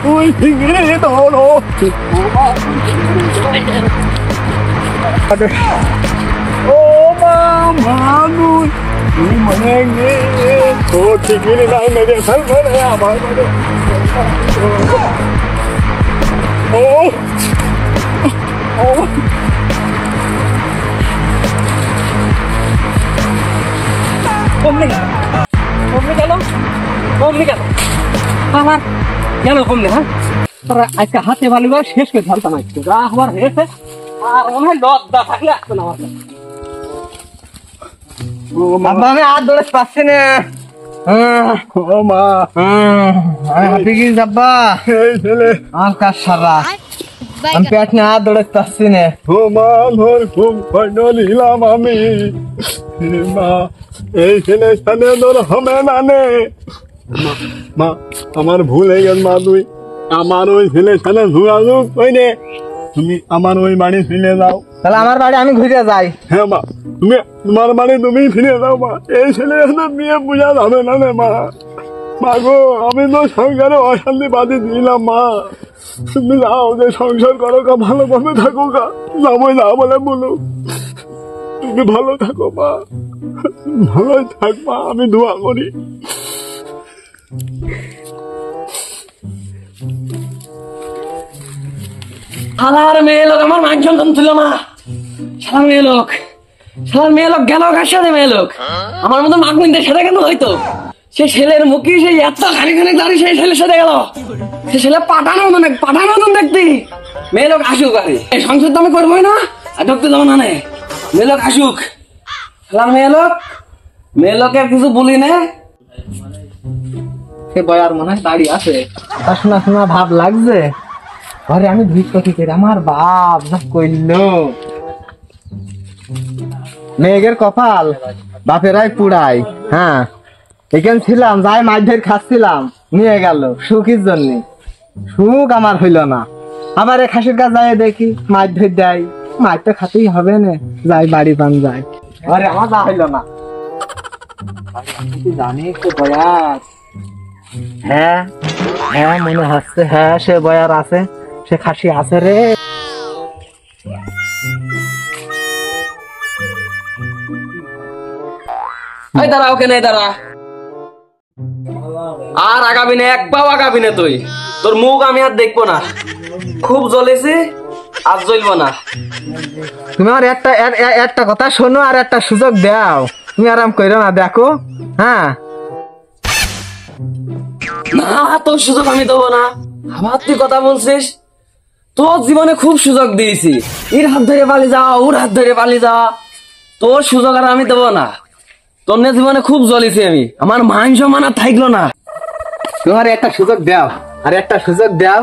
তুই ঠিকই ধরো ও মানুষ তুই মনে ও ঠিকই নাই মেরে ফেলবে আমার ও ও কমনি কেন আমার কেন কমনি হ্যাঁ তোরা আজকে হাতে ভালো শেষ করে ফেলতাম আজকে যা হবার হয়েছে আর মনে হয় লজ্জা থাকলে আসতো না আমার আমি আর দৌড়ে পাচ্ছি না ও মা হাতে কি যাব্বা এই ছেলে আর কাজ সারা আমি পেট নিয়ে আর দৌড়ে পাচ্ছি না ও মা ধর খুব কষ্ট নিলাম আমি মা এই ছেলে স্থানে ধর হবে না নে মা আমার ভুল হয়ে গেল মা তুই আমার ওই ছেলের সাথে যোগাযোগ কইনে তুমি আমার ওই বাড়ি ফিরে যাও তাহলে আমার বাড়ি আমি ঘুরে যাই হ্যাঁ মা তুমি তোমার বাড়ি তুমি ফিরে যাও মা এই ছেলের সাথে বিয়ে বোঝা যাবে না রে মা মা গো আমি তো সংসারে অশান্তি বাদী দিলাম মা তুমি যাও যে সংসার করো গা ভালোভাবে থাকো গা যাবো না বলে বলো তুমি ভালো থাকো মা ভালোই থাক মা আমি দোয়া করি শালার মেয়ে লোক আমার মান সম্মান ছিল না শালার মেয়ে লোক গেল কার সাথে মেয়ে লোক আমার মতো মাগমিনদের সাথে কেন হয়তো সে ছেলের মুখে সেই এত খানিখানি দাঁড়িয়ে সেই ছেলের সাথে গেল সে ছেলে পাঠানো মতন দেখতি মেয়ে লোক আসুক আরে এই সংসার তো আমি করবোই না আর ঢুকতে যাবো না মেয়ে লোক আসুক শালার মেয়ে লোকের কিছু বলি না সে বয়ার মনে হয় দাঁড়িয়ে আছে তা শোনা শোনা ভাব লাগছে ঘরে আমি ভিক্ষতি করি আমার বাপ যা কইলো মেয়ের কপাল বাপেরাই পুড়াই হ্যাঁ এখানে ছিলাম যাই মাছ ধরে খাচ্ছিলাম নিয়ে গেল সুখের জন্য সুখ আমার হইল না আবার এই খাসির কাছে যাই দেখি মাছ ধরে দেয় মাছ তো খাতেই হবে না যাই বাড়ি পান যায় ঘরে আমার যা হইল না জানিস তো বয়াস হ্যাঁ হ্যাঁ মনে হচ্ছে হ্যাঁ সে বয়ার আছে সে খাসি আছে রে দাঁড়া ওকে নেই দাঁড়া আর আগাবি না এক পাও আগাবি না তুই তোর মুখ আমি আর দেখবো না খুব জ্বলেছি আর জ্বলবো না তুমি আর একটা কথা শোনো আর একটা সুযোগ দাও তুমি আরাম করো না দেখো হ্যাঁ না তোর সুযোগ আমি দেবো না আবার তুই কথা বলছিস তোর জীবনে খুব সুযোগ দিয়েছি এর হাত ধরে পালিয়ে যাওয়া ওর হাত ধরে পালিয়ে যাওয়া তোর সুযোগ আর আমি দেবো না তোর জীবনে খুব জ্বলেছি আমি আমার মান সম্মান আর থাকলো না তোমার একটা সুযোগ দাও আর একটা সুযোগ দাও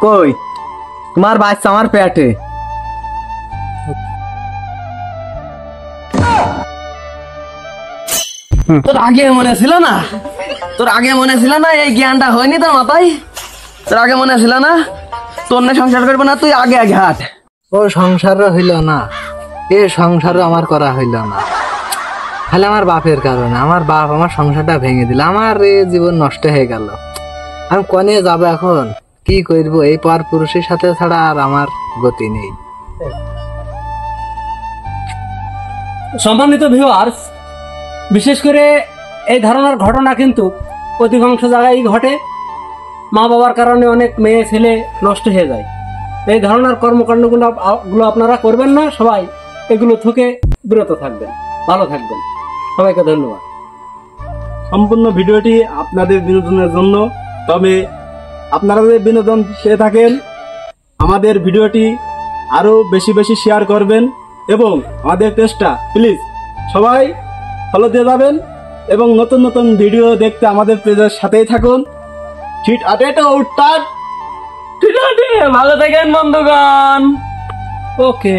কই তোমার বাচ্চা আমার পেটে তোর আগে মনে ছিল না এই জ্ঞানটা হয়নি তোর মাথায় তোর আগে মনে ছিল না তোর না সংসার করবো না তুই আগে হাট ও সংসার হইল না এ সংসারও আমার করা হইল না খালি আমার বাপের কারণে আমার বাপ আমার সংসারটা ভেঙে দিল আমার জীবন নষ্ট হয়ে গেল আমি কনে যাবো এখন কি করবো এই পর পুরুষের সাথে ছাড়া আর আমার গতি নেই সম্মানিত ভিউয়ার্স বিশেষ করে এই ধরনের ঘটনা কিন্তু অধিকাংশ জায়গায় ঘটে মা বাবার কারণে অনেক মেয়ে ছেলে নষ্ট হয়ে যায় এই ধরনের কর্মকাণ্ডগুলো আপনারা করবেন না সবাই এগুলো থেকে বিরত থাকবেন ভালো থাকবেন সবাইকে ধন্যবাদ সম্পূর্ণ ভিডিওটি আপনাদের বিনোদনের জন্য তবে আপনারা যদি বিনোদন পেয়ে থাকেন আমাদের ভিডিওটি আরো বেশি বেশি শেয়ার করবেন এবং আমাদের পেজটা প্লিজ সবাই ফলো দিয়ে যাবেন এবং নতুন নতুন ভিডিও দেখতে আমাদের পেজের সাথেই থাকুন ভালো থাকেন বন্ধুগণ ওকে।